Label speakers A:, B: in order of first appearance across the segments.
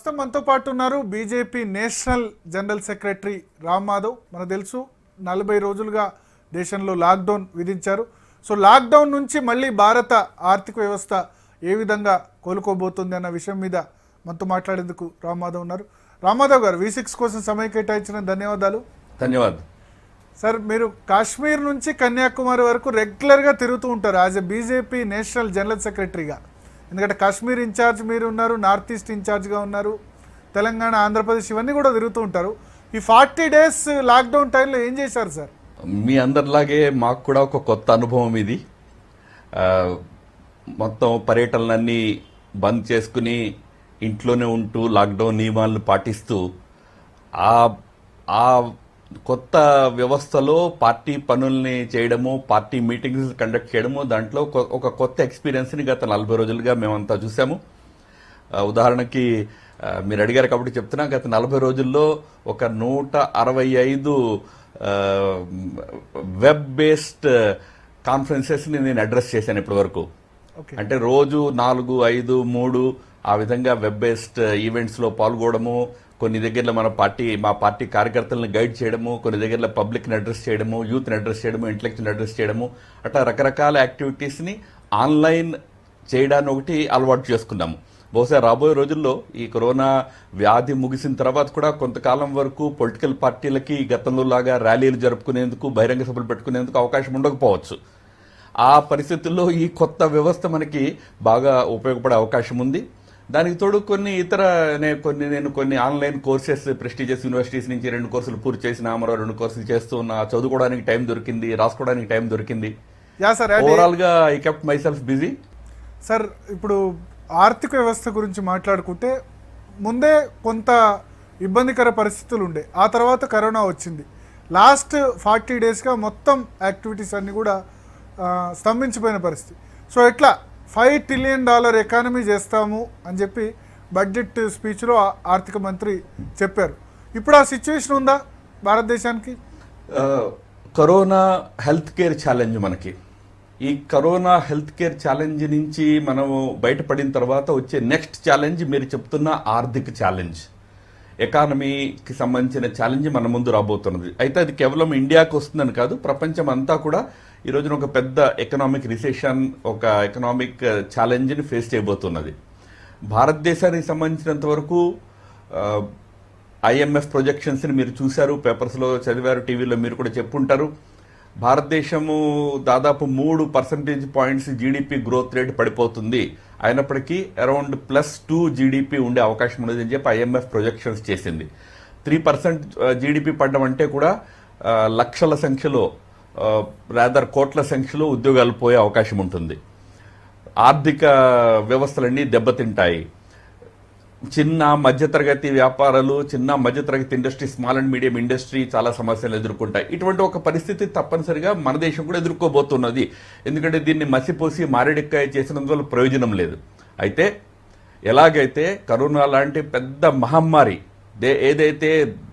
A: ప్రస్తుతం మనతో పాటు ఉన్నారు BJP national general secretary Ram Madhav. మనకు తెలుసు 40 రోజులుగా దేశంలో లాక్డౌన్ విధించారు. సో లాక్డౌన్ నుంచి మళ్ళీ భారత ఆర్థిక వ్యవస్థ ఏ విధంగా కోలుకోబోతుంది అన్న విషయం మీద మనతో మాట్లాడేందుకు రామ్ మాధవ్ ఉన్నారు. రామ్ మాధవ్ గారు, V6 కోసం సమయం కేటాయించిన ధన్యవాదాలు.
B: ధన్యవాదాలు
A: సార్. మీరు కాశ్మీర్ నుంచి కన్యాకుమారి వరకు రెగ్యులర్గా తిరుగుతూ ఉంటారు as a BJP national general సెక్రటరీగా. ఎందుకంటే కాశ్మీర్ ఇన్ఛార్జ్ మీరు ఉన్నారు, నార్త్ ఈస్ట్ ఇన్ఛార్జ్గా ఉన్నారు, తెలంగాణ, ఆంధ్రప్రదేశ్ ఇవన్నీ కూడా తిరుగుతూ ఉంటారు. ఈ 40 డేస్ లాక్డౌన్ టైంలో ఏం చేశారు సార్?
B: మీ అందరిలాగే మాకు కూడా ఒక కొత్త అనుభవం ఇది. మొత్తం పర్యటనలన్నీ బంద్ చేసుకుని ఇంట్లోనే ఉంటూ లాక్డౌన్ నియమాలను పాటిస్తూ ఆ కొత్త వ్యవస్థలో పార్టీ పనుల్ని చేయడము, పార్టీ మీటింగ్స్ కండక్ట్ చేయడము, దాంట్లో ఒక కొత్త ఎక్స్పీరియన్స్ని గత 40 రోజులుగా మేమంతా చూసాము. ఉదాహరణకి మీరు అడిగారు కాబట్టి చెప్తున్నా, గత 40 రోజుల్లో ఒక 165 వెబ్ బేస్డ్ కాన్ఫరెన్సెస్ని నేను అడ్రస్ చేశాను ఇప్పటి వరకు. అంటే రోజు 4, 5, 3 ఆ విధంగా వెబ్ బేస్డ్ ఈవెంట్స్లో పాల్గొనడము, కొన్ని దగ్గరలో మా పార్టీ కార్యకర్తలను గైడ్ చేయడము, కొన్ని దగ్గరలో పబ్లిక్ని అడ్రస్ చేయడము, యూత్ని అడ్రస్ చేయడము, ఇంటలెక్చువల్ని అడ్రస్ చేయడము, అట్లా రకరకాల యాక్టివిటీస్ని ఆన్లైన్ చేయడాన్ని ఒకటి అలవాటు చేసుకున్నాము. బహుశా రాబోయే రోజుల్లో ఈ కరోనా వ్యాధి ముగిసిన తర్వాత కూడా కొంతకాలం వరకు పొలిటికల్ పార్టీలకి గతంలో లాగా ర్యాలీలు జరుపుకునేందుకు, బహిరంగ సభలు పెట్టుకునేందుకు అవకాశం ఉండకపోవచ్చు. ఆ పరిస్థితుల్లో ఈ కొత్త వ్యవస్థ మనకి బాగా ఉపయోగపడే అవకాశం ఉంది. దానికి తోడు నేను కొన్ని ఆన్లైన్ కోర్సెస్ ప్రెస్టీజియస్ యూనివర్సిటీస్ నుంచి 2 కోర్సులు పూర్తి చేసిన, మరో 2 కోర్సులు చేస్తూ ఉన్నా. చదువుకోవడానికి టైం దొరికింది, రాసుకోవడానికి టైం దొరికింది. ఓవరాల్ గా I kept my self busy.
A: Sir, ఇప్పుడు ఆర్థిక వ్యవస్థ గురించి మాట్లాడుకుంటే ముందే కొంత ఇబ్బందికర పరిస్థితులు ఉండే, ఆ తర్వాత కరోనా వచ్చింది. లాస్ట్ 40 డేస్గా మొత్తం యాక్టివిటీస్ అన్నీ కూడా స్తంభించిపోయిన పరిస్థితి. సో ఎట్లా $5 ట్రిలియన్ ఎకానమీ చేస్తాము అని చెప్పి బడ్జెట్ స్పీచ్లో ఆర్థిక మంత్రి చెప్పారు. ఇప్పుడు ఆ సిచ్యువేషన్ ఉందా భారతదేశానికి?
B: కరోనా హెల్త్ కేర్ ఛాలెంజ్ మనకి. ఈ కరోనా హెల్త్ కేర్ ఛాలెంజ్ నుంచి మనము బయటపడిన తర్వాత వచ్చే నెక్స్ట్ ఛాలెంజ్ మీరు చెప్తున్న ఆర్థిక ఛాలెంజ్, ఎకానమీకి సంబంధించిన ఛాలెంజ్ మన ముందు రాబోతున్నది. అయితే అది కేవలం ఇండియాకు వస్తుందని కాదు, ప్రపంచం అంతా కూడా ఈ రోజున ఒక పెద్ద ఎకనామిక్ రిసెషన్, ఒక ఎకనామిక్ ఛాలెంజ్ని ఫేస్ చేయబోతున్నది. భారతదేశానికి సంబంధించినంత వరకు IMF ప్రొజెక్షన్స్ని మీరు చూశారు, పేపర్స్లో చదివారు, టీవీలో మీరు కూడా చెప్పుంటారు. భారతదేశము దాదాపు 3% పాయింట్స్ జీడిపి గ్రోత్ రేట్ పడిపోతుంది, అయినప్పటికీ అరౌండ్ +2 జీడిపి ఉండే అవకాశం ఉన్నది అని చెప్పి IMF ప్రొజెక్షన్స్ చేసింది. 3% జీడిపి పడడం అంటే కూడా లక్షల సంఖ్యలో, కోట్ల సంఖ్యలో ఉద్యోగాలు పోయే అవకాశం ఉంటుంది. ఆర్థిక వ్యవస్థలన్నీ దెబ్బతింటాయి. చిన్న మధ్యతరగతి వ్యాపారాలు, చిన్న మధ్యతరగతి industry, small and medium industry చాలా సమస్యలు ఎదుర్కొంటాయి. ఇటువంటి ఒక పరిస్థితి తప్పనిసరిగా మన దేశం కూడా ఎదుర్కోబోతున్నది. ఎందుకంటే దీన్ని మసిపోసి మారేడికాయ చేసినందువల్ల ప్రయోజనం లేదు. అయితే ఎలాగైతే కరోనా లాంటి పెద్ద మహమ్మారి ఏదైతే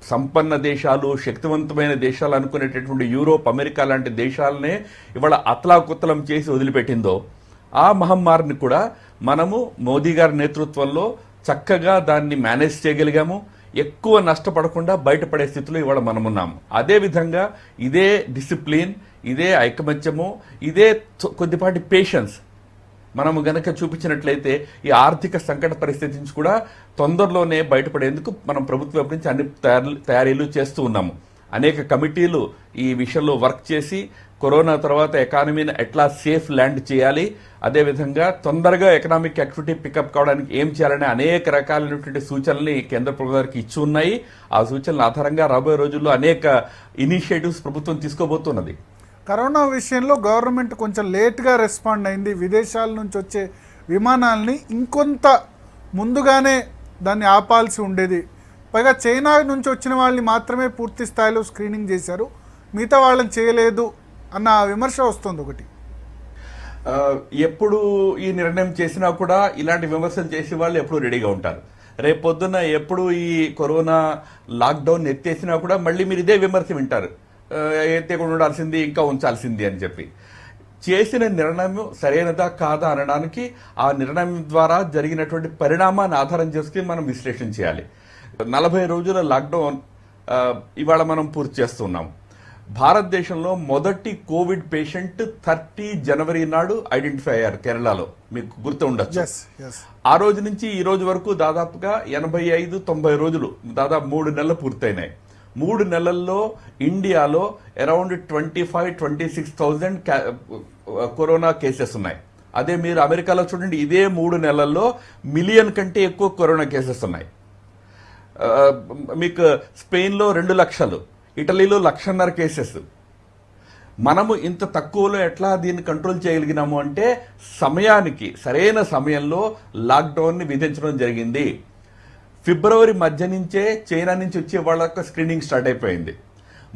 B: సంపన్న దేశాలు, శక్తివంతమైన దేశాలు అనుకునేటటువంటి యూరోప్, అమెరికా లాంటి దేశాలనే ఇవాళ అతలాకుతలం చేసి వదిలిపెట్టిందో, ఆ మహమ్మారిని కూడా మనము మోదీ గారి నేతృత్వంలో చక్కగా దాన్ని మేనేజ్ చేయగలిగాము. ఎక్కువ నష్టపడకుండా బయటపడే స్థితిలో ఇవాళ మనమున్నాము. అదేవిధంగా ఇదే డిసిప్లిన్, ఇదే ఐకమత్యము, ఇదే కొద్దిపాటి పేషెన్స్ మనము గనక చూపించినట్లయితే ఈ ఆర్థిక సంకట పరిస్థితి నుంచి కూడా తొందరలోనే బయటపడేందుకు మనం ప్రభుత్వం నుంచి అన్ని తయారీలు చేస్తూ ఉన్నాము. అనేక కమిటీలు ఈ విషయంలో వర్క్ చేసి కరోనా తర్వాత ఎకానమీని ఎట్లా సేఫ్ ల్యాండ్ చేయాలి, అదేవిధంగా తొందరగా ఎకనామిక్ యాక్టివిటీ పికప్ కావడానికి ఏం చేయాలనే అనేక రకాలైనటువంటి సూచనల్ని కేంద్ర ప్రభుత్వానికి ఇచ్చి ఉన్నాయి. ఆ సూచనల ఆధారంగా రాబోయే రోజుల్లో అనేక ఇనిషియేటివ్స్ ప్రభుత్వం తీసుకోబోతున్నది.
A: కరోనా విషయంలో గవర్నమెంట్ కొంచెం లేట్గా రెస్పాండ్ అయింది. విదేశాల నుంచి వచ్చే విమానాలని ఇంకొంత ముందుగానే దాన్ని ఆపాల్సి ఉండేది. పైగా చైనా నుంచి వచ్చిన వాళ్ళని మాత్రమే పూర్తి స్థాయిలో స్క్రీనింగ్ చేశారు, మిగతా వాళ్ళని చేయలేదు అన్న విమర్శ వస్తుంది ఒకటి.
B: ఎప్పుడు ఈ నిర్ణయం చేసినా కూడా ఇలాంటి విమర్శలు చేసే వాళ్ళు ఎప్పుడు రెడీగా ఉంటారు. రేపొద్దున ఎప్పుడు ఈ కరోనా లాక్డౌన్ ఎత్తేసినా కూడా మళ్ళీ మీరు ఇదే విమర్శ వింటారు, ఎత్తేకుండా ఉండాల్సింది, ఇంకా ఉంచాల్సింది అని చెప్పి. చేసిన నిర్ణయం సరైనదా కాదా అనడానికి ఆ నిర్ణయం ద్వారా జరిగినటువంటి పరిణామాన్ని ఆధారం చేసుకుని మనం విశ్లేషణ చేయాలి. 40 రోజుల లాక్డౌన్ ఇవాళ మనం పూర్తి చేస్తున్నాం. భారతదేశంలో మొదటి కోవిడ్ పేషెంట్ 30 జనవరి నాడు ఐడెంటిఫై అయ్యారు కేరళలో, మీకు గుర్తు ఉండొచ్చు. ఆ రోజు నుంచి ఈ రోజు వరకు దాదాపుగా 85-90 రోజులు, దాదాపు 3 నెలలు పూర్తయినాయి. 3 నెలల్లో ఇండియాలో అరౌండ్ 25-26,000 కరోనా కేసెస్ ఉన్నాయి. అదే మీరు అమెరికాలో చూడండి, ఇదే 3 నెలల్లో మిలియన్ కంటే ఎక్కువ కరోనా కేసెస్ ఉన్నాయి. మీకు స్పెయిన్లో 2 లక్షలు, ఇటలీలో 1,50,000 కేసెస్. మనము ఇంత తక్కువలో ఎట్లా దీన్ని కంట్రోల్ చేయగలిగినాము అంటే సమయానికి, సరైన సమయంలో లాక్డౌన్ని విధించడం జరిగింది. ఫిబ్రవరి మధ్య నుంచే చైనా నుంచి వచ్చే వాళ్ళ స్క్రీనింగ్ స్టార్ట్ అయిపోయింది.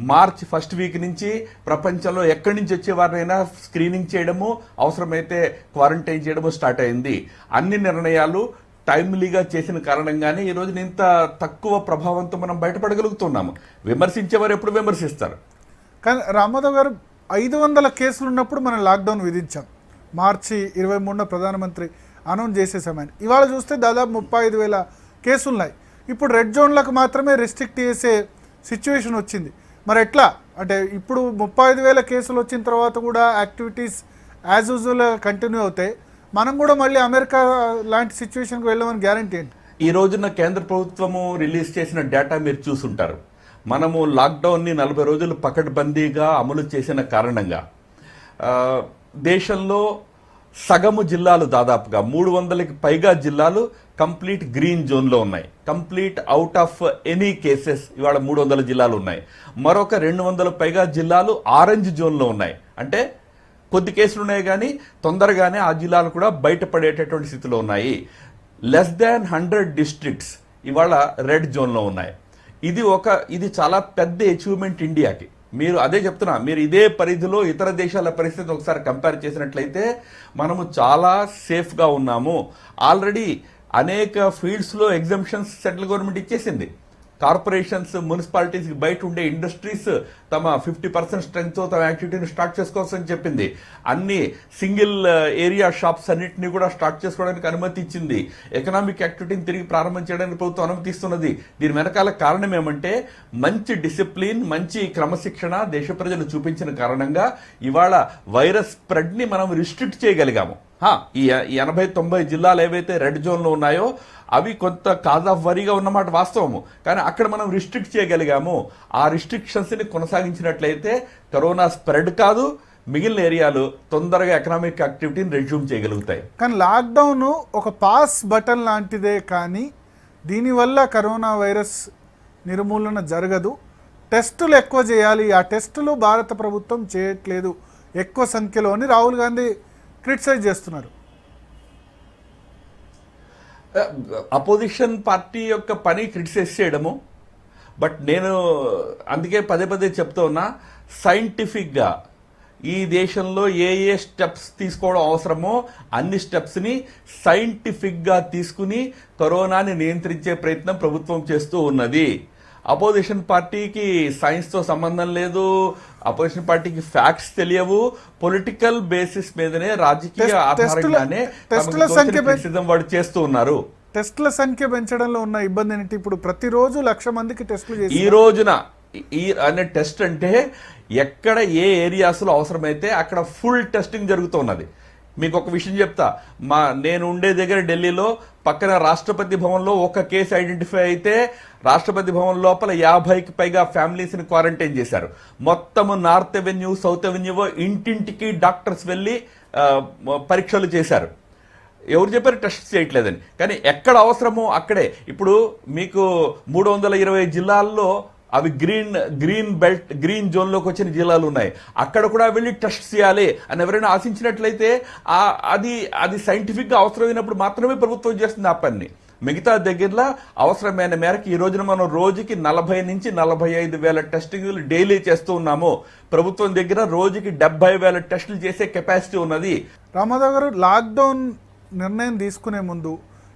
B: మార్చ్ ఫస్ట్ వీక్ నుంచి ప్రపంచంలో ఎక్కడి నుంచి వచ్చే వారినైనా స్క్రీనింగ్ చేయడము, అవసరమైతే క్వారంటైన్ చేయడము స్టార్ట్ అయింది. అన్ని నిర్ణయాలు టైమ్లీగా చేసిన కారణంగానే ఈ రోజున ఇంత తక్కువ ప్రభావంతో మనం బయటపడగలుగుతున్నాము. విమర్శించేవారు ఎప్పుడు విమర్శిస్తారు.
A: కానీ రామారావు గారు 500 కేసులు ఉన్నప్పుడు మనం లాక్డౌన్ విధించాం. మార్చి 23న ప్రధానమంత్రి అనౌన్స్ చేసే సమయాన్ని. ఇవాళ చూస్తే దాదాపు 35,000 కేసులు ఉన్నాయి. ఇప్పుడు రెడ్ జోన్లకు మాత్రమే రెస్ట్రిక్ట్ చేసే సిచ్యువేషన్ వచ్చింది. మరి ఎట్లా అంటే ఇప్పుడు 35,000 కేసులు వచ్చిన తర్వాత కూడా యాక్టివిటీస్ యాజ్ యూజువల్ కంటిన్యూ అవుతాయి. మనం కూడా మళ్ళీ అమెరికా లాంటి సిచ్యువేషన్కి వెళ్ళమని గ్యారంటీ ఏంటి?
B: ఈ రోజున కేంద్ర ప్రభుత్వము రిలీజ్ చేసిన డేటా మీరు చూసుంటారు. మనము లాక్డౌన్ని 40 రోజులు పకడ్బందీగా అమలు చేసిన కారణంగా దేశంలో సగము జిల్లాలు, దాదాపుగా 300కి పైగా జిల్లాలు కంప్లీట్ గ్రీన్ జోన్లో ఉన్నాయి. Complete out of any cases ఇవాళ 300 జిల్లాలు ఉన్నాయి. మరొక 200 పైగా జిల్లాలు ఆరెంజ్ జోన్లో ఉన్నాయి. అంటే కొద్ది కేసులు ఉన్నాయి కానీ తొందరగానే ఆ జిల్లాలు కూడా బయటపడేటటువంటి స్థితిలో ఉన్నాయి. లెస్ దాన్ 100 డిస్ట్రిక్ట్స్ ఇవాళ రెడ్ జోన్లో ఉన్నాయి. ఇది చాలా పెద్ద అచీవ్మెంట్ ఇండియాకి. మీరు అదే చెప్తున్నా, మీరు ఇదే పరిధిలో ఇతర దేశాల పరిస్థితి ఒకసారి కంపేర్ చేసినట్లయితే మనము చాలా సేఫ్గా ఉన్నాము. ఆల్రెడీ అనేక ఫీల్డ్స్లో ఎగ్జంప్షన్స్ సెంట్రల్ గవర్నమెంట్ ఇచ్చేసింది. కార్పొరేషన్స్, మున్సిపాలిటీస్కి బయట ఉండే ఇండస్ట్రీస్ తమ 50% స్ట్రెంగ్త్తో తమ యాక్టివిటీని స్టార్ట్ చేసుకోవాల్సి చెప్పింది. అన్ని సింగిల్ ఏరియా షాప్స్ అన్నింటినీ కూడా స్టార్ట్ చేసుకోవడానికి అనుమతి ఇచ్చింది. ఎకనామిక్ యాక్టివిటీని తిరిగి ప్రారంభం చేయడానికి ప్రభుత్వం అనుమతిస్తున్నది. దీని వెనకాల కారణం ఏమంటే మంచి డిసిప్లిన్, మంచి క్రమశిక్షణ దేశ ప్రజలు చూపించిన కారణంగా ఇవాళ వైరస్ స్ప్రెడ్ని మనం రిస్ట్రిక్ట్ చేయగలిగాము. ఈ 80-90 జిల్లాలు ఏవైతే రెడ్ జోన్లో ఉన్నాయో అవి కొంత కాజ్ ఆఫ్ వరీగా ఉన్నమాట వాస్తవము. కానీ అక్కడ మనం రిస్ట్రిక్ట్ చేయగలిగాము. ఆ రిస్ట్రిక్షన్స్ని కొనసాగించినట్లయితే కరోనా స్ప్రెడ్ కాదు, మిగిలిన ఏరియాలు తొందరగా ఎకనామిక్ యాక్టివిటీని రెజ్యూమ్ చేయగలుగుతాయి.
A: కానీ లాక్డౌన్ ఒక పాస్ బటన్ లాంటిదే, కానీ దీనివల్ల కరోనా వైరస్ నిర్మూలన జరగదు. టెస్టులు ఎక్కువ చేయాలి, ఆ టెస్టులు భారత ప్రభుత్వం చేయట్లేదు ఎక్కువ సంఖ్యలో అని రాహుల్ గాంధీ క్రిటిసైజ్ చేస్తున్నారు.
B: అపోజిషన్ పార్టీ యొక్క పని క్రిటిసైజ్ చేయడము. బట్ నేను అందుకే పదే చెప్తూ ఉన్నా, సైంటిఫిక్గా ఈ దేశంలో ఏ స్టెప్స్ తీసుకోవడం అవసరమో అన్ని స్టెప్స్ని సైంటిఫిక్గా తీసుకుని కరోనాని నియంత్రించే ప్రయత్నం ప్రభుత్వం చేస్తూ ఉన్నది. అపోజిషన్ పార్టీకి సైన్స్తో సంబంధం లేదు, అపోజిషన్ పార్టీకి ఫ్యాక్ట్స్ తెలియవు. పొలిటికల్ బేసిస్ మీదనే, రాజకీయ ఆధారంగానే వాడు చేస్తూ ఉన్నారు.
A: టెస్టుల సంఖ్య పెంచడంలో ఉన్న ఇబ్బంది ఏంటి? ఇప్పుడు ప్రతిరోజు 1,00,000 మందికి టెస్టులు చేసి
B: ఈ రోజున అనే టెస్ట్ అంటే ఎక్కడ ఏ ఏరియాస్లో అవసరమైతే అక్కడ ఫుల్ టెస్టింగ్ జరుగుతున్నది. మీకు ఒక విషయం చెప్తా, నేను ఉండే దగ్గర ఢిల్లీలో పక్కన రాష్ట్రపతి భవన్లో ఒక కేసు ఐడెంటిఫై అయితే రాష్ట్రపతి భవన్ లోపల 50కి పైగా ఫ్యామిలీస్ని క్వారంటైన్ చేశారు. మొత్తము నార్త్ అవెన్యూ, సౌత్ అవెన్యూ ఇంటింటికి డాక్టర్స్ వెళ్ళి పరీక్షలు చేశారు. ఎవరు చెప్పారు టెస్ట్ చేయట్లేదని? కానీ ఎక్కడ అవసరమో అక్కడే. ఇప్పుడు మీకు 320 జిల్లాల్లో అవి గ్రీన్ బెల్ట్, గ్రీన్ జోన్లోకి వచ్చిన జిల్లాలు ఉన్నాయి. అక్కడ కూడా వెళ్ళి టెస్ట్ చేయాలి అని ఎవరైనా ఆశించినట్లయితే అది సైంటిఫిక్గా అవసరమైనప్పుడు మాత్రమే ప్రభుత్వం చేస్తుంది ఆ పని. మిగతా దగ్గరలో అవసరమైన మేరకు ఈ రోజున మనం రోజుకి 40 నుంచి 45,000 టెస్టింగ్లు డైలీ చేస్తూ ఉన్నాము. ప్రభుత్వం దగ్గర రోజుకి 70,000 టెస్టులు చేసే కెపాసిటీ ఉన్నది.
A: రామారావు గారు, లాక్డౌన్ నిర్ణయం తీసుకునే ముందు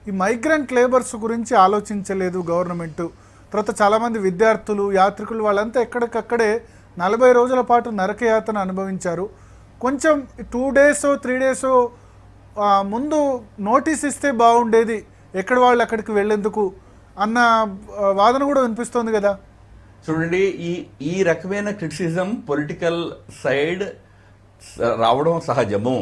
A: ఈ మైగ్రెంట్ లేబర్స్ గురించి ఆలోచించలేదు గవర్నమెంట్. తర్వాత చాలామంది విద్యార్థులు, యాత్రికులు వాళ్ళంతా ఎక్కడికక్కడే 40 రోజుల పాటు నరకయాతన అనుభవించారు. కొంచెం 2 days 3 days ముందు నోటీస్ ఇస్తే బాగుండేది, ఎక్కడ వాళ్ళు అక్కడికి వెళ్ళేందుకు అన్న వాదన కూడా వినిపిస్తోంది కదా.
B: చూడండి, ఈ రకమైన క్రిటిసిజం పొలిటికల్ సైడ్ రావడం సహజము.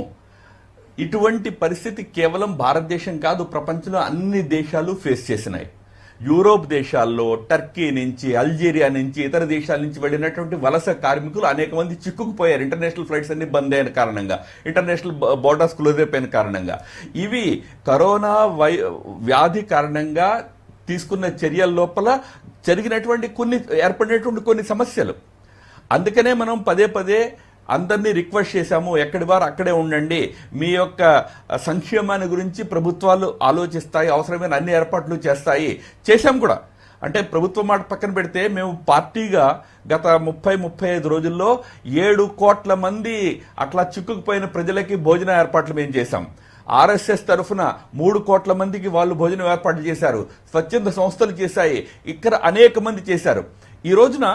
B: ఇటువంటి పరిస్థితి కేవలం భారతదేశం కాదు, ప్రపంచంలో అన్ని దేశాలు ఫేస్ చేసినాయి. యూరోప్ దేశాల్లో టర్కీ నుంచి, అల్జీరియా నుంచి, ఇతర దేశాల నుంచి వెళ్ళినటువంటి వలస కార్మికులు అనేక మంది చిక్కుకుపోయారు. ఇంటర్నేషనల్ ఫ్లైట్స్ అన్ని బంద్ అయిన కారణంగా, ఇంటర్నేషనల్ బోర్డర్స్ క్లోజ్ అయిపోయిన కారణంగా. ఇవి కరోనా వ్యాధి కారణంగా తీసుకున్న చర్యల లోపల జరిగినటువంటి ఏర్పడినటువంటి కొన్ని సమస్యలు. అందుకనే మనం పదే పదే అందరినీ రిక్వెస్ట్ చేశాము, ఎక్కడి వారు అక్కడే ఉండండి, మీ యొక్క సంక్షేమాన్ని గురించి ప్రభుత్వాలు ఆలోచిస్తాయి, అవసరమైన అన్ని ఏర్పాట్లు చేశాం కూడా. అంటే ప్రభుత్వం మాట పక్కన పెడితే మేము పార్టీగా గత 30-35 రోజుల్లో 7 కోట్ల మంది అట్లా చిక్కుకుపోయిన ప్రజలకి భోజన ఏర్పాట్లు మేము చేశాం. ఆర్ఎస్ఎస్ తరఫున 3 కోట్ల మందికి వాళ్ళు భోజనం ఏర్పాట్లు చేశారు. స్వచ్ఛంద సంస్థలు చేశాయి, ఇక్కడ అనేక మంది చేశారు. ఈ రోజున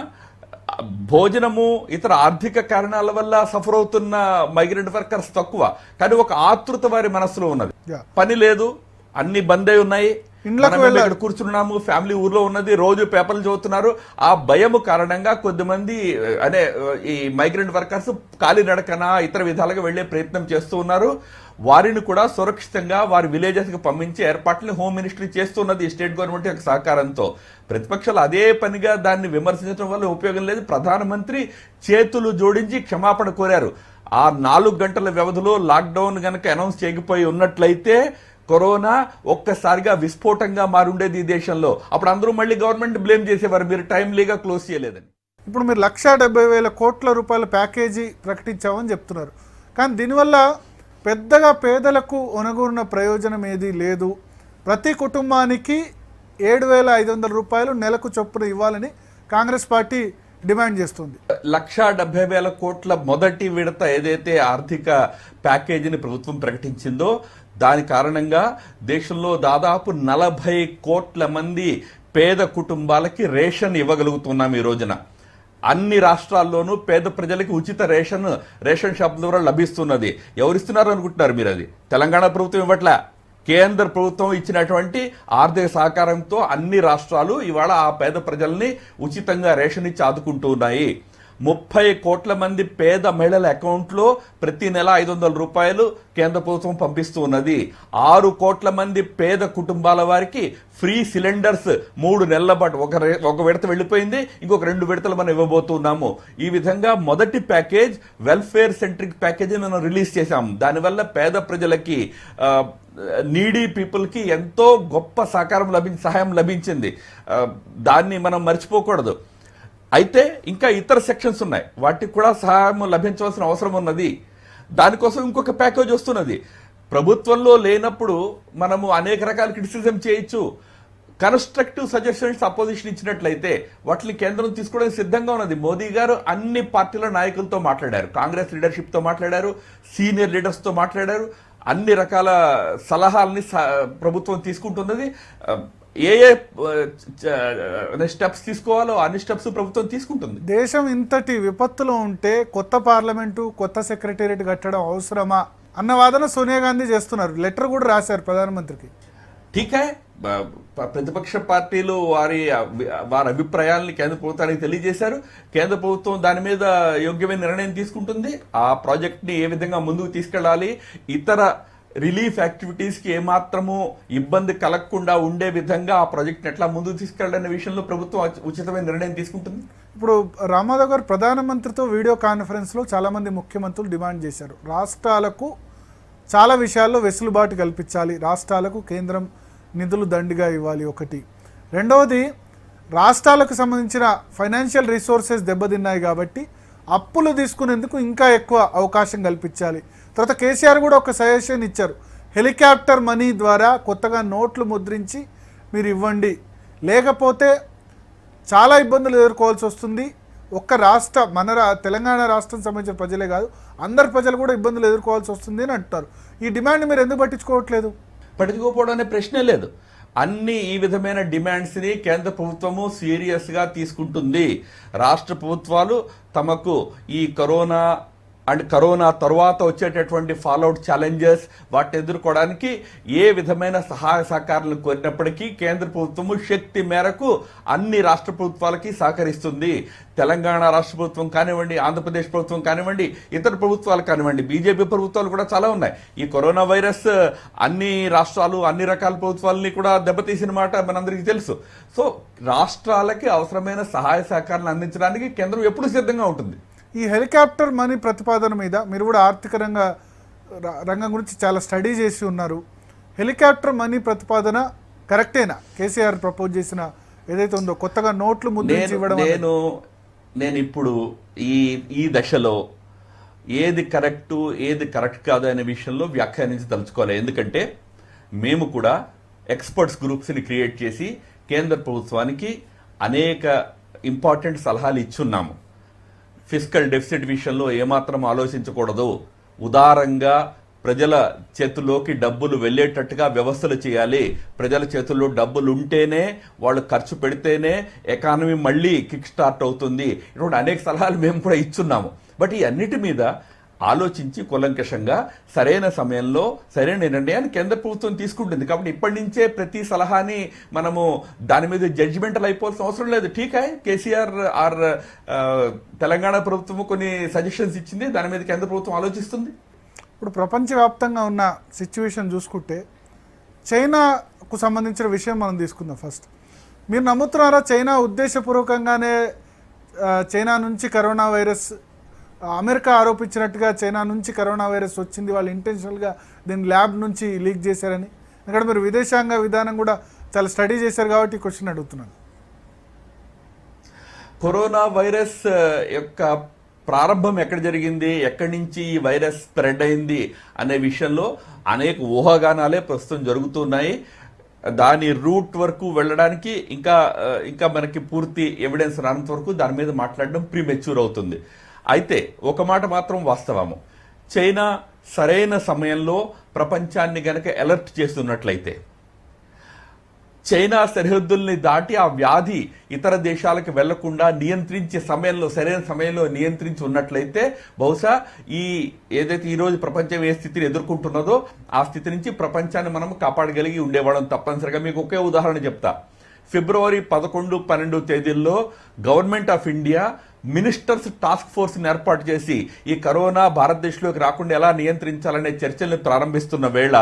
B: భోజనము ఇతర ఆర్థిక కారణాల వల్ల సఫర్ అవుతున్న మైగ్రెంట్ వర్కర్స్ తక్కువ, కానీ ఒక ఆతృత వారి మనసులో ఉన్నది. పని లేదు, అన్ని బంద్ అయి ఉన్నాయి, ఇక్కడ కూర్చున్నాము, ఫ్యామిలీ ఊర్లో ఉన్నది, రోజు పేపర్లు చదువుతున్నారు. ఆ భయము కారణంగా కొద్దిమంది ఈ మైగ్రెంట్ వర్కర్స్ కాలినడకన ఇతర విధాలుగా వెళ్లే ప్రయత్నం చేస్తూ ఉన్నారు. వారిని కూడా సురక్షితంగా వారి విలేజెస్ కి పంపించే ఏర్పాట్లను హోమ్ మినిస్ట్రీ చేస్తున్నది స్టేట్ గవర్నమెంట్ యొక్క సహకారంతో. ప్రతిపక్షాలు అదే పనిగా దాన్ని విమర్శించడం వల్ల ఉపయోగం లేదు. ప్రధానమంత్రి చేతులు జోడించి క్షమాపణ కోరారు. ఆ 4 గంటల వ్యవధిలో లాక్డౌన్ గనక అనౌన్స్ చేయకపోయి ఉన్నట్లయితే కరోనా ఒక్కసారిగా విస్ఫోటంగా మారుండేది ఈ దేశంలో. అప్పుడు అందరూ మళ్ళీ గవర్నమెంట్ బ్లేమ్ చేసేవారు, మీరు టైమ్లీగా క్లోజ్ చేయలేదని.
A: ఇప్పుడు మీరు 1,70,000 కోట్ల రూపాయల ప్యాకేజీ ప్రకటించామని చెప్తున్నారు, కానీ దీనివల్ల పెద్దగా పేదలకు ఒనగూరిన ప్రయోజనం ఏదీ లేదు. ప్రతి కుటుంబానికి 7,500 రూపాయలు నెలకు చొప్పున ఇవ్వాలని కాంగ్రెస్ పార్టీ డిమాండ్ చేస్తుంది.
B: 1,70,000 కోట్ల మొదటి విడత ఏదైతే ఆర్థిక ప్యాకేజీని ప్రభుత్వం ప్రకటించిందో దాని కారణంగా దేశంలో దాదాపు 40 కోట్ల మంది పేద కుటుంబాలకి రేషన్ ఇవ్వగలుగుతున్నాం. ఈ రోజున అన్ని రాష్ట్రాల్లోనూ పేద ప్రజలకి ఉచిత రేషన్ షాప్ ద్వారా లభిస్తున్నది. ఎవరిస్తున్నారు అనుకుంటున్నారు మీరు? అది తెలంగాణ ప్రభుత్వం ఇవ్వట్లే, కేంద్ర ప్రభుత్వం ఇచ్చినటువంటి ఆర్థిక సహకారంతో అన్ని రాష్ట్రాలు ఇవాళ ఆ పేద ప్రజల్ని ఉచితంగా రేషన్ ఇచ్చి ఆదుకుంటూ ఉన్నాయి. 30 కోట్ల మంది పేద మహిళల అకౌంట్లో ప్రతి నెల 500 రూపాయలు కేంద్ర ప్రభుత్వం పంపిస్తూ ఉన్నది. 6 కోట్ల మంది పేద కుటుంబాల వారికి ఫ్రీ సిలిండర్స్ 3 నెలల పాటు, ఒక విడత వెళ్ళిపోయింది, ఇంకొక 2 విడతలు మనం ఇవ్వబోతున్నాము. ఈ విధంగా మొదటి ప్యాకేజ్ వెల్ఫేర్ సెంట్రిక్ ప్యాకేజ్ మనం రిలీజ్ చేశాం. దానివల్ల పేద ప్రజలకి, నీడీ పీపుల్కి ఎంతో గొప్ప సహాయం లభించింది. దాన్ని మనం మర్చిపోకూడదు. అయితే ఇంకా ఇతర సెక్షన్స్ ఉన్నాయి, వాటికి కూడా సహాయం లభించవలసిన అవసరం ఉన్నది. దానికోసం ఇంకొక ప్యాకేజ్ వస్తున్నది. ప్రభుత్వంలో లేనప్పుడు మనము అనేక రకాల క్రిటిసిజం చేయొచ్చు. కన్స్ట్రక్టివ్ సజెషన్స్ అపోజిషన్ ఇచ్చినట్లయితే వాటిని కేంద్రం తీసుకోవడానికి సిద్ధంగా ఉన్నది. మోదీ గారు అన్ని పార్టీల నాయకులతో మాట్లాడారు, కాంగ్రెస్ లీడర్షిప్తో మాట్లాడారు, సీనియర్ లీడర్స్తో మాట్లాడారు. అన్ని రకాల సలహాలని ప్రభుత్వం తీసుకుంటున్నది. ఏ స్టెప్స్ తీసుకోవాలో అన్ని స్టెప్స్ ప్రభుత్వం తీసుకుంటుంది.
A: దేశం ఇంతటి విపత్తులో ఉంటే కొత్త పార్లమెంటు, కొత్త సెక్రటేరియట్ కట్టడం అవసరమా అన్న వాదన సోనియా గాంధీ చేస్తున్నారు. లెటర్ కూడా రాశారు ప్రధానమంత్రికి.
B: ఠీకే, ప్రతిపక్ష పార్టీలు వారి అభిప్రాయాలని కేంద్ర ప్రభుత్వానికి తెలియజేశారు. కేంద్ర ప్రభుత్వం దాని మీద యోగ్యమైన నిర్ణయం తీసుకుంటుంది. ఆ ప్రాజెక్ట్ ని ఏ విధంగా ముందుకు తీసుకెళ్లాలి, ఇతర రిలీఫ్ యాక్టివిటీస్ కి ఏమాత్రము ఇబ్బంది కలగకుండా ఉండే విధంగా ఆ ప్రాజెక్ట్ ఎట్లా ముందుకు తీసుకెళ్లాలనే విషయంలో ప్రభుత్వం ఉచితమైన నిర్ణయం తీసుకుంటుంది.
A: ఇప్పుడు రామారావు గారు ప్రధానమంత్రితో వీడియో కాన్ఫరెన్స్లో చాలామంది ముఖ్యమంత్రులు డిమాండ్ చేశారు, రాష్ట్రాలకు చాలా విషయాల్లో వెసులుబాటు కల్పించాలి, రాష్ట్రాలకు కేంద్రం నిధులు దండిగా ఇవ్వాలి ఒకటి. రెండవది, రాష్ట్రాలకు సంబంధించిన ఫైనాన్షియల్ రిసోర్సెస్ దెబ్బతిన్నాయి కాబట్టి అప్పులు తీసుకునేందుకు ఇంకా ఎక్కువ అవకాశం కల్పించాలి. తర్వాత కేసీఆర్ కూడా ఒక సజెషన్ ఇచ్చారు, హెలికాప్టర్ మనీ ద్వారా కొత్తగా నోట్లు ముద్రించి మీరు ఇవ్వండి, లేకపోతే చాలా ఇబ్బందులు ఎదుర్కోవాల్సి వస్తుంది. ఒక్క రాష్ట్ర తెలంగాణ రాష్ట్రం సంబంధించిన ప్రజలే కాదు, అందరి ప్రజలు కూడా ఇబ్బందులు ఎదుర్కోవాల్సి వస్తుంది అని అంటారు. ఈ డిమాండ్ మీరు ఎందుకు పట్టించుకోవట్లేదు?
B: పట్టించుకోకపోవడం అనే ప్రశ్నే లేదు. అన్ని ఈ విధమైన డిమాండ్స్ ని కేంద్ర ప్రభుత్వము సీరియస్ గా తీసుకుంటుంది. రాష్ట్ర ప్రభుత్వాలు తమకు ఈ కరోనా అండ్ కరోనా తర్వాత వచ్చేటటువంటి ఫాలోఅవుట్ ఛాలెంజెస్ వాటిని ఎదుర్కోవడానికి ఏ విధమైన సహాయ సహకారాలను కోరినప్పటికీ కేంద్ర ప్రభుత్వము శక్తి మేరకు అన్ని రాష్ట్ర ప్రభుత్వాలకి సహకరిస్తుంది. తెలంగాణ రాష్ట్ర ప్రభుత్వం కానివ్వండి, ఆంధ్రప్రదేశ్ ప్రభుత్వం కానివ్వండి, ఇతర ప్రభుత్వాలు కానివ్వండి, బీజేపీ ప్రభుత్వాలు కూడా చాలా ఉన్నాయి. ఈ కరోనా వైరస్ అన్ని రాష్ట్రాలు అన్ని రకాల ప్రభుత్వాలని కూడా దెబ్బతీసిన మాట మనందరికీ తెలుసు. సో రాష్ట్రాలకి అవసరమైన సహాయ సహకారాలను అందించడానికి కేంద్రం ఎప్పుడూ సిద్ధంగా ఉంటుంది.
A: ఈ హెలికాప్టర్ మనీ ప్రతిపాదన మీద మీరు కూడా ఆర్థిక రంగం గురించి చాలా స్టడీ చేసి ఉన్నారు. హెలికాప్టర్ మనీ ప్రతిపాదన కరెక్టేనా? కేసీఆర్ ప్రపోజ్ చేసిన ఏదైతే ఉందో కొత్తగా నోట్లు ముద్రించి ఇవ్వడం.
B: నేను ఇప్పుడు ఈ దశలో ఏది కరెక్ట్ కాదు అనే విషయంలో వ్యాఖ్యానించి తలుచుకోవాలి. ఎందుకంటే మేము కూడా ఎక్స్పర్ట్స్ గ్రూప్స్ని క్రియేట్ చేసి కేంద్ర ప్రభుత్వానికి అనేక ఇంపార్టెంట్ సలహాలు ఇచ్చున్నాము. ఫిస్కల్ డెఫిసిట్ విషయంలో ఏమాత్రం ఆలోచించకూడదు, ఉదారంగా ప్రజల చేతుల్లోకి డబ్బులు వెళ్ళేటట్టుగా వ్యవస్థలు చేయాలి. ప్రజల చేతుల్లో డబ్బులు ఉంటేనే, వాళ్ళు ఖర్చు పెడితేనే ఎకానమీ మళ్ళీ కిక్ స్టార్ట్ అవుతుంది. ఇటువంటి అనేక సలహాలు మేము కూడా ఇచ్చున్నాము. బట్ ఈ అన్నిటి మీద ఆలోచించి కూలంకషంగా సరైన సమయంలో సరైన నిర్ణయాన్ని కేంద్ర ప్రభుత్వం తీసుకుంటుంది. కాబట్టి ఇప్పటి నుంచే ప్రతి సలహాని మనము దాని మీద జడ్జిమెంటల్ అయిపోవాల్సిన అవసరం లేదు. ఠీక్ కేసీఆర్ ఆర్ తెలంగాణ ప్రభుత్వం కొన్ని సజెషన్స్ ఇచ్చింది, దాని మీద కేంద్ర ప్రభుత్వం ఆలోచిస్తుంది.
A: ఇప్పుడు ప్రపంచవ్యాప్తంగా ఉన్న సిచ్యువేషన్ చూసుకుంటే చైనాకు సంబంధించిన విషయం మనం తీసుకుందాం. ఫస్ట్ మీరు నమ్ముతున్నారా చైనా ఉద్దేశపూర్వకంగానే చైనా నుంచి కరోనా వైరస్, అమెరికా ఆరోపించినట్టుగా చైనా నుంచి కరోనా వైరస్ వచ్చింది, వాళ్ళు ఇంటెన్షనల్గా దీన్ని ల్యాబ్ నుంచి లీక్ చేశారని? ఇక్కడ మీరు విదేశాంగ విధానం కూడా చాలా స్టడీ చేశారు కాబట్టి ఈ క్వశ్చన్ అడుగుతున్నాను.
B: కరోనా వైరస్ యొక్క ప్రారంభం ఎక్కడ జరిగింది, ఎక్కడి నుంచి ఈ వైరస్ స్ప్రెడ్ అయింది అనే విషయంలో అనేక ఊహాగానాలే ప్రస్తుతం జరుగుతున్నాయి. దాని రూట్ వరకు వెళ్ళడానికి ఇంకా మనకి పూర్తి ఎవిడెన్స్ రానంత వరకు దాని మీద మాట్లాడడం ప్రీమెచ్యూర్ అవుతుంది. అయితే ఒక మాట మాత్రం వాస్తవము, చైనా సరైన సమయంలో ప్రపంచాన్ని గనక అలర్ట్ చేస్తున్నట్లయితే, చైనా సరిహద్దుల్ని దాటి ఆ వ్యాధి ఇతర దేశాలకు వెళ్లకుండా నియంత్రించే సమయంలో, సరైన సమయంలో నియంత్రించి ఉన్నట్లయితే బహుశా ఏదైతే ఈరోజు ప్రపంచం ఏ స్థితిని ఎదుర్కొంటున్నదో ఆ స్థితి నుంచి ప్రపంచాన్ని మనం కాపాడగలిగి ఉండేవాళ్ళం తప్పనిసరిగా. మీకు ఒకే ఉదాహరణ చెప్తా. ఫిబ్రవరి 11, 12 తేదీల్లో government of India ministers task ఫోర్స్ని ఏర్పాటు చేసి ఈ కరోనా భారతదేశంలోకి రాకుండా ఎలా నియంత్రించాలనే చర్చల్ని ప్రారంభిస్తున్న వేళ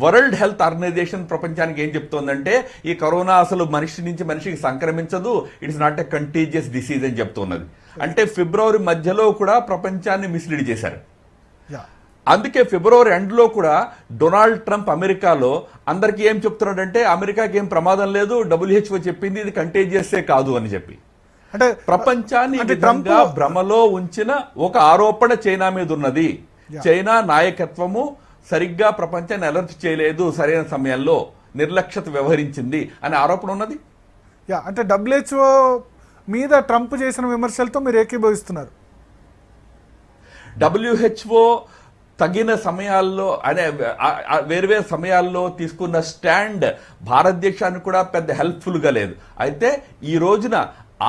B: వరల్డ్ హెల్త్ ఆర్గనైజేషన్ ప్రపంచానికి ఏం చెప్తోందంటే ఈ కరోనా అసలు మనిషి నుంచి మనిషికి సంక్రమించదు, it's not a contagious disease అని చెప్తున్నది. అంటే ఫిబ్రవరి మధ్యలో కూడా ప్రపంచాన్ని మిస్లీడ్ చేశారు. అందుకే ఫిబ్రవరి ఎండ్లో కూడా డొనాల్డ్ ట్రంప్ అమెరికాలో అందరికీ ఏం చెప్తున్నాడంటే అమెరికాకి ఏం ప్రమాదం లేదు, WHO చెప్పింది ఇది కంటేజియస్సే కాదు అని చెప్పి అంటే ప్రపంచాన్ని భ్రమలో ఉంచిన ఒక ఆరోపణ చైనా మీద ఉన్నది. చైనా నాయకత్వము సరిగ్గా ప్రపంచాన్ని అలర్ట్ చేయలేదు, సరైన సమయంలో నిర్లక్ష్యత వ్యవహరించింది అనే ఆరోపణ ఉన్నది.
A: అంటే WHO మీద ట్రంప్ చేసిన విమర్శలతో మీరు ఏకీభవిస్తున్నారు?
B: WHO తగిన సమయాల్లో అనే వేర్వేరు సమయాల్లో తీసుకున్న స్టాండ్ భారతదేశానికి కూడా పెద్ద హెల్ప్ఫుల్గా లేదు. అయితే ఈ రోజున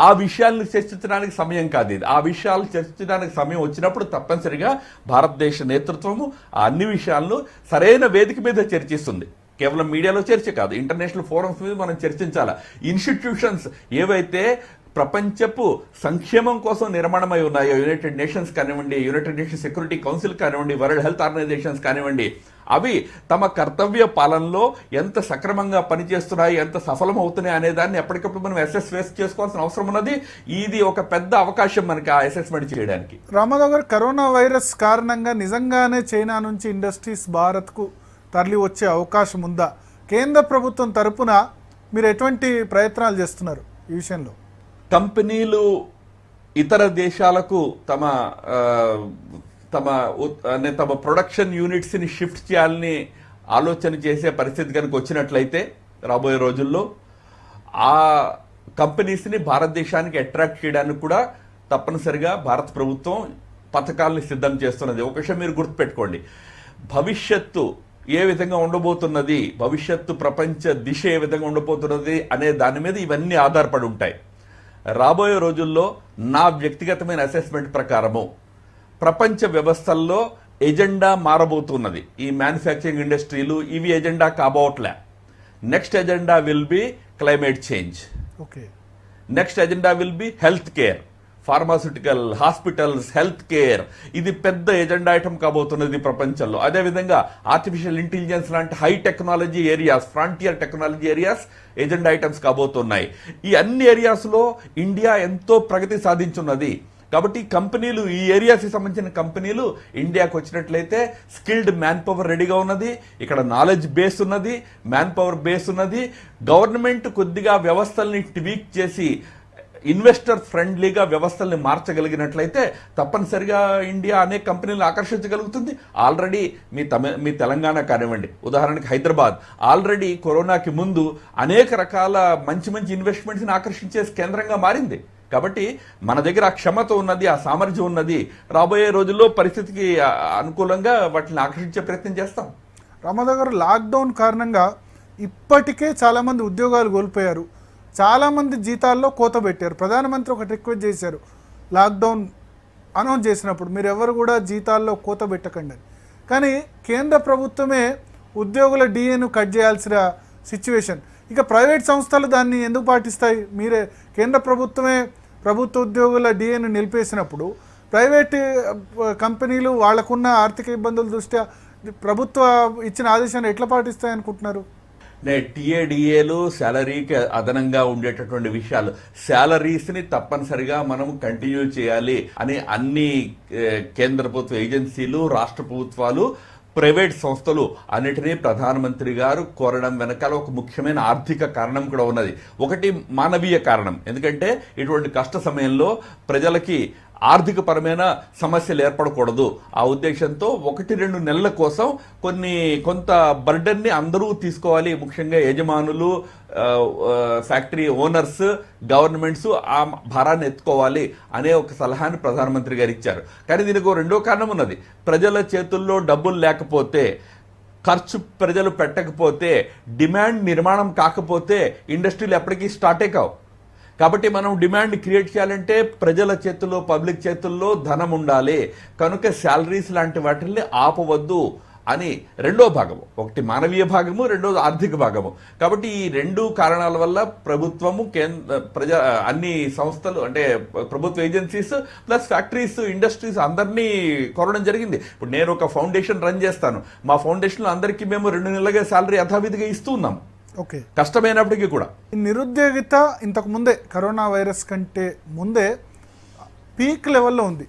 B: ఆ విషయాలను చర్చించడానికి సమయం కాదు ఇది. ఆ విషయాలు చర్చించడానికి సమయం వచ్చినప్పుడు తప్పనిసరిగా భారతదేశ నేతృత్వము ఆ అన్ని విషయాలను సరైన వేదిక మీద చర్చిస్తుంది. కేవలం మీడియాలో చర్చ కాదు, ఇంటర్నేషనల్ ఫోరమ్స్ మీద మనం చర్చించాలి. ఇన్స్టిట్యూషన్స్ ఏవైతే ప్రపంచపు సంక్షేమం కోసం నిర్మాణమై ఉన్నాయో, యునైటెడ్ నేషన్స్ కానివ్వండి, యునైటెడ్ నేషన్స్ సెక్యూరిటీ కౌన్సిల్ కానివ్వండి, వరల్డ్ హెల్త్ ఆర్గనైజేషన్స్ కానివ్వండి, అవి తమ కర్తవ్య పాలనలో ఎంత సక్రమంగా పనిచేస్తున్నాయి, ఎంత సఫలం అవుతున్నాయి అనే దాన్ని ఎప్పటికప్పుడు మనం అసెస్ చేసుకోవాల్సిన అవసరం ఉన్నది. ఇది ఒక పెద్ద అవకాశం మనకి ఆ అసెస్మెంట్ చేయడానికి.
A: రామారావు గారు, కరోనా వైరస్ కారణంగా నిజంగానే చైనా నుంచి ఇండస్ట్రీస్ భారత్కు తరలి వచ్చే అవకాశం ఉందా? కేంద్ర ప్రభుత్వం తరపున మీరు ఎటువంటి ప్రయత్నాలు చేస్తున్నారు ఈ విషయంలో?
B: కంపెనీలు ఇతర దేశాలకు తమ ప్రొడక్షన్ యూనిట్స్ని షిఫ్ట్ చేయాలని ఆలోచన చేసే పరిస్థితి కనుక వచ్చినట్లయితే రాబోయే రోజుల్లో ఆ కంపెనీస్ని భారతదేశానికి అట్రాక్ట్ చేయడానికి కూడా తప్పనిసరిగా భారత ప్రభుత్వం పథకాలను సిద్ధం చేస్తున్నది. ఒక విషయం మీరు గుర్తుపెట్టుకోండి, భవిష్యత్తు ఏ విధంగా ఉండబోతున్నది, భవిష్యత్తు ప్రపంచ దిశ ఏ విధంగా ఉండబోతున్నది అనే దాని మీద ఇవన్నీ ఆధారపడి ఉంటాయి. రాబోయే రోజుల్లో నా వ్యక్తిగతమైన అసెస్మెంట్ ప్రకారము ప్రపంచ వ్యవస్థల్లో ఎజెండా మారబోతున్నది. ఈ మ్యానుఫ్యాక్చరింగ్ ఇండస్ట్రీలు ఇవి ఎజెండా కాబోట్లే. Next agenda will be climate change.
A: Okay.
B: Next agenda will be health care, pharmaceutical, hospitals, health care. ఇది పెద్ద ఎజెండా ఐటమ్ కాబోతున్నది ప్రపంచంలో. అదేవిధంగా ఆర్టిఫిషియల్ ఇంటెలిజెన్స్ లాంటి high technology areas, frontier technology areas agenda items కాబోతున్నాయి. ఈ అన్ని ఏరియాస్లో ఇండియా ఎంతో ప్రగతి సాధించున్నది. కాబట్టి కంపెనీలు, ఈ ఏరియాస్కి సంబంధించిన కంపెనీలు ఇండియాకు వచ్చినట్లయితే స్కిల్డ్ మ్యాన్ పవర్ రెడీగా ఉన్నది, ఇక్కడ నాలెడ్జ్ బేస్ ఉన్నది, మ్యాన్ పవర్ బేస్ ఉన్నది. గవర్నమెంట్ కొద్దిగా వ్యవస్థల్ని ట్వీక్ చేసి ఇన్వెస్టర్ ఫ్రెండ్లీగా వ్యవస్థల్ని మార్చగలిగినట్లయితే తప్పనిసరిగా ఇండియా అనేక కంపెనీలను ఆకర్షించగలుగుతుంది. ఆల్రెడీ మీ తెలంగాణ కానివ్వండి, ఉదాహరణకి హైదరాబాద్ ఆల్రెడీ కరోనాకి ముందు అనేక రకాల మంచి మంచి ఇన్వెస్ట్మెంట్స్ని ఆకర్షించే కేంద్రంగా మారింది. కాబట్టి మన దగ్గర ఆ క్షమత ఉన్నది, ఆ సామర్థ్యం ఉన్నది. రాబోయే రోజుల్లో పరిస్థితికి అనుకూలంగా వాటిని ఆకర్షించే ప్రయత్నం చేస్తాం.
A: రామారావు గారు, లాక్డౌన్ కారణంగా ఇప్పటికే చాలామంది ఉద్యోగాలు కోల్పోయారు, చాలామంది జీతాల్లో కోత పెట్టారు. ప్రధానమంత్రి ఒకటి రిక్వెస్ట్ చేశారు, లాక్డౌన్ అనౌన్స్ చేసినప్పుడు మీరు ఎవరు కూడా జీతాల్లో కోత పెట్టకండి. కానీ కేంద్ర ప్రభుత్వమే ఉద్యోగుల డిఏను కట్ చేయాల్సిన సిచ్యువేషన్. ఇక ప్రైవేట్ సంస్థలు దాన్ని ఎందుకు పాటిస్తాయి? మీరే కేంద్ర ప్రభుత్వమే ప్రభుత్వ ఉద్యోగుల డిఏను నిలిపేసినప్పుడు ప్రైవేట్ కంపెనీలు వాళ్లకున్న ఆర్థిక ఇబ్బందుల దృష్ట్యా ప్రభుత్వ ఇచ్చిన ఆదేశాన్ని ఎట్లా పాటిస్తాయి అనుకుంటున్నారు?
B: టీఏడిఏలు శాలరీకి అదనంగా ఉండేటటువంటి విషయాలు, శాలరీస్ని తప్పనిసరిగా మనం కంటిన్యూ చేయాలి అని అన్ని కేంద్ర ప్రభుత్వ ఏజెన్సీలు, రాష్ట్ర ప్రభుత్వాలు, ప్రైవేట్ సంస్థలు అన్నిటినీ ప్రధానమంత్రి గారు కోరడం వెనకాల ఒక ముఖ్యమైన ఆర్థిక కారణం కూడా ఉన్నది. ఒకటి మానవీయ కారణం. ఎందుకంటే ఇటువంటి కష్ట సమయంలో ప్రజలకి ఆర్థిక పరమైన సమస్యలు ఏర్పడకూడదు. ఆ ఉద్దేశంతో 1-2 నెలల కోసం కొంత బర్డన్ని అందరూ తీసుకోవాలి. ముఖ్యంగా యజమానులు, ఫ్యాక్టరీ ఓనర్స్, గవర్నమెంట్స్ ఆ భారాన్ని ఎత్తుకోవాలి అనే ఒక సలహాని ప్రధానమంత్రి గారు ఇచ్చారు. కానీ దీనికి రెండో కారణం ఉన్నది. ప్రజల చేతుల్లో డబ్బులు లేకపోతే, ఖర్చు ప్రజలు పెట్టకపోతే, డిమాండ్ నిర్మాణం కాకపోతే ఇండస్ట్రీలు ఎప్పటికీ స్టార్టే కావు. కాబట్టి మనం డిమాండ్ క్రియేట్ చేయాలంటే ప్రజల చేతుల్లో, పబ్లిక్ చేతుల్లో ధనం ఉండాలి. కనుక శాలరీస్ లాంటి వాటిల్ని ఆపవద్దు అని రెండో భాగము. ఒకటి మానవీయ భాగము, రెండోది ఆర్థిక భాగము. కాబట్టి ఈ 2 కారణాల వల్ల ప్రభుత్వము, అన్ని సంస్థలు అంటే ప్రభుత్వ ఏజెన్సీస్ ప్లస్ ఫ్యాక్టరీస్, ఇండస్ట్రీస్ అందరినీ కోరడం జరిగింది. ఇప్పుడు నేను ఒక ఫౌండేషన్ రన్ చేస్తాను. మా ఫౌండేషన్లో అందరికీ మేము 2 నెలలుగా శాలరీ యథావిధిగా ఇస్తూ ఉన్నాం.
A: ఓకే.
B: కష్టమైనప్పటికీ కూడా.
A: నిరుద్యోగిత ఇంతకు ముందే, కరోనా వైరస్ కంటే ముందే పీక్ లెవెల్లో ఉంది.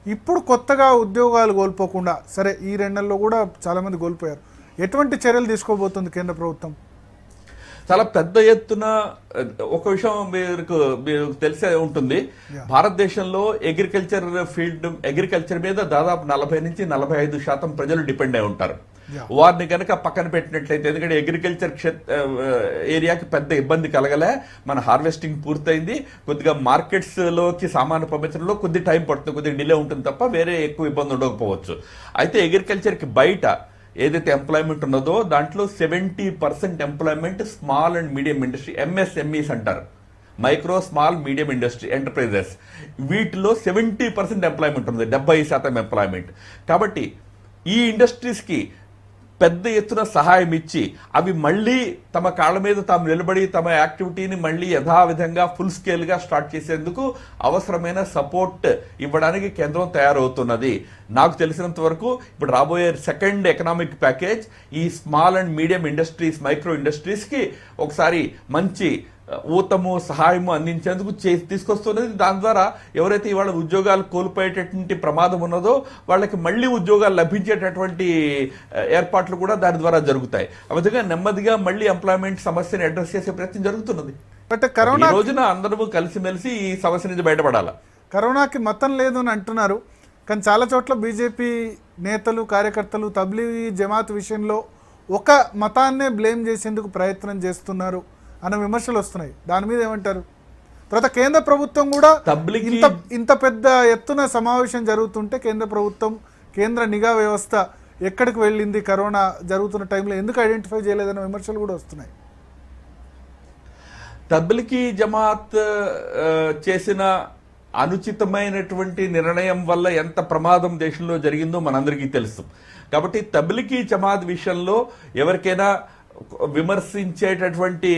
A: ఇప్పుడు కొత్తగా ఉద్యోగాలు కోల్పోకుండా, సరే ఈ 2 నెలల్లో కూడా చాలామంది కోల్పోయారు, ఎటువంటి చర్యలు తీసుకోబోతుంది కేంద్ర ప్రభుత్వం?
B: చాలా పెద్ద ఎత్తున ఒక విషయం మీకు తెలిసే ఉంటుంది. భారతదేశంలో అగ్రికల్చర్ మీద దాదాపు 40-45% ప్రజలు డిపెండ్ అయి ఉంటారు. వారిని కనుక పక్కన పెట్టినట్లయితే, ఎందుకంటే అగ్రికల్చర్ ఏరియాకి పెద్ద ఇబ్బంది కలగలే, మన హార్వెస్టింగ్ పూర్తయింది, కొద్దిగా మార్కెట్స్ లోకి సామాను పంపించడంలో కొద్ది టైం పడుతుంది, కొద్దిగా డిలే ఉంటుంది తప్ప వేరే ఎక్కువ ఇబ్బంది ఉండకపోవచ్చు. అయితే అగ్రికల్చర్కి బయట ఏదైతే ఎంప్లాయ్మెంట్ ఉన్నదో దాంట్లో 70% employment small and medium industry, MSMEs అంటారు, micro small medium industry enterprises. వీటిలో 70% ఎంప్లాయ్మెంట్ ఉంది, 70% ఎంప్లాయ్మెంట్. కాబట్టి ఈ ఇండస్ట్రీస్కి పెద్ద ఎత్తున సహాయం ఇచ్చి అవి మళ్ళీ తమ కాళ్ళ మీద తాము నిలబడి తమ యాక్టివిటీని మళ్ళీ యథావిధంగా ఫుల్ స్కేల్గా స్టార్ట్ చేసేందుకు అవసరమైన సపోర్ట్ ఇవ్వడానికి కేంద్రం తయారవుతున్నది. నాకు తెలిసినంత వరకు ఇప్పుడు రాబోయే సెకండ్ ఎకనామిక్ ప్యాకేజ్ ఈ small and medium industries, micro ఇండస్ట్రీస్కి ఒకసారి మంచి ఊతము, సహాయము అందించేందుకు తీసుకొస్తున్నది. దాని ద్వారా ఎవరైతే ఇవాళ ఉద్యోగాలు కోల్పోయేటటువంటి ప్రమాదం ఉన్నదో వాళ్ళకి మళ్ళీ ఉద్యోగాలు లభించేటటువంటి ఏర్పాట్లు కూడా దాని ద్వారా జరుగుతాయి. ఆ విధంగా నెమ్మదిగా మళ్ళీ ఎంప్లాయ్మెంట్ సమస్యను అడ్రస్ చేసే ప్రయత్నం జరుగుతున్నది.
A: బట్ కరోనా
B: రోజున అందరూ కలిసిమెలిసి ఈ సమస్య నుంచి బయటపడాలి.
A: కరోనాకి మతం లేదు అని అంటున్నారు, కానీ చాలా చోట్ల బీజేపీ నేతలు, కార్యకర్తలు తబ్లీగీ జమాత్ విషయంలో ఒక మతాన్నే బ్లేమ్ చేసేందుకు ప్రయత్నం చేస్తున్నారు అన్న విమర్శలు వస్తున్నాయి. దాని మీద ఏమంటారు? తర్వాత కేంద్ర ప్రభుత్వం కూడా ఇంత పెద్ద ఎత్తున సమావేశం జరుగుతుంటే కేంద్ర ప్రభుత్వం, కేంద్ర నిఘా వ్యవస్థ ఎక్కడికి వెళ్ళింది కరోనా జరుగుతున్న టైంలో, ఎందుకు ఐడెంటిఫై చేయలేదన్న విమర్శలు కూడా వస్తున్నాయి.
B: తబ్లిగీ జమాత్ చేసిన అనుచితమైనటువంటి నిర్ణయం వల్ల ఎంత ప్రమాదం దేశంలో జరిగిందో మనందరికీ తెలుసు. కాబట్టి తబ్లిగీ జమాత్ విషయంలో ఎవరికైనా విమర్శించేటటువంటి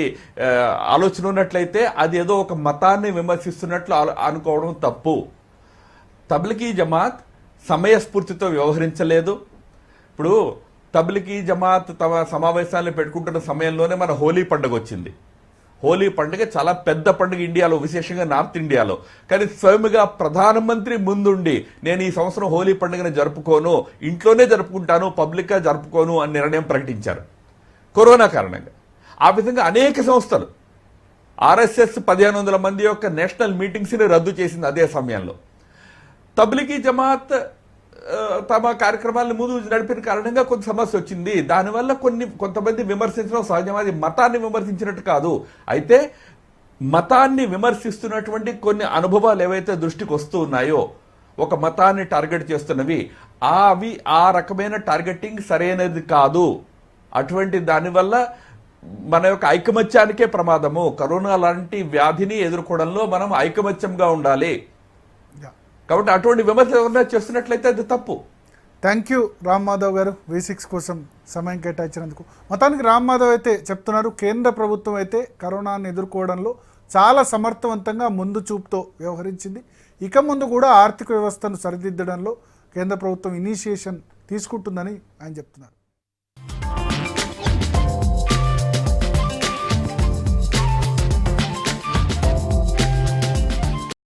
B: ఆలోచన ఉన్నట్లయితే అది ఏదో ఒక మతాన్ని విమర్శిస్తున్నట్లు అనుకోవడం తప్పు. తబ్లిగీ జమాత్ సమయస్ఫూర్తితో వ్యవహరించలేదు. ఇప్పుడు తబ్లిగీ జమాత్ తమ సమావేశాలను పెట్టుకుంటున్న సమయంలోనే మన హోలీ పండుగ వచ్చింది. హోలీ పండుగ చాలా పెద్ద పండుగ ఇండియాలో, విశేషంగా నార్త్ ఇండియాలో. కానీ స్వయంగా ప్రధానమంత్రి ముందుండి నేను ఈ సంవత్సరం హోలీ పండుగను జరుపుకోను, ఇంట్లోనే జరుపుకుంటాను, పబ్లిక్గా జరుపుకోను అని నిర్ణయం ప్రకటించారు కరోనా కారణంగా. ఆ విధంగా అనేక సంస్థలు, ఆర్ఎస్ఎస్ 1500 మంది యొక్క నేషనల్ మీటింగ్స్ని రద్దు చేసింది అదే సమయంలో. తబ్లిగీ జమాత్ తమ కార్యక్రమాలను ముందు నడిపిన కారణంగా కొంత సమస్య వచ్చింది. దానివల్ల కొంతమంది విమర్శించడం సహజం. అది మతాన్ని విమర్శించినట్టు కాదు. అయితే మతాన్ని విమర్శిస్తున్నటువంటి కొన్ని అనుభవాలు ఏవైతే దృష్టికి వస్తూ ఉన్నాయో, ఒక మతాన్ని టార్గెట్ చేస్తున్నవి, అవి ఆ రకమైన టార్గెటింగ్ సరైనది కాదు. అటువంటి దానివల్ల మన యొక్క ఐకమత్యానికే ప్రమాదము. కరోనా లాంటి వ్యాధిని ఎదుర్కోవడంలో మనం ఐకమత్యంగా ఉండాలి. కాబట్టి అటువంటి విమర్శలు ఏమన్నా చేస్తున్నట్లయితే అది తప్పు.
A: థ్యాంక్ యూ రామ్ మాధవ్ గారు, V6 కోసం సమయం కేటాయించినందుకు. మొత్తానికి రామ్ మాధవ్ అయితే చెప్తున్నారు, కేంద్ర ప్రభుత్వం అయితే కరోనాను ఎదుర్కోవడంలో చాలా సమర్థవంతంగా ముందు చూపుతో వ్యవహరించింది. ఇక ముందు కూడా ఆర్థిక వ్యవస్థను సరిదిద్దడంలో కేంద్ర ప్రభుత్వం ఇనిషియేషన్ తీసుకుంటుందని ఆయన చెప్తున్నారు.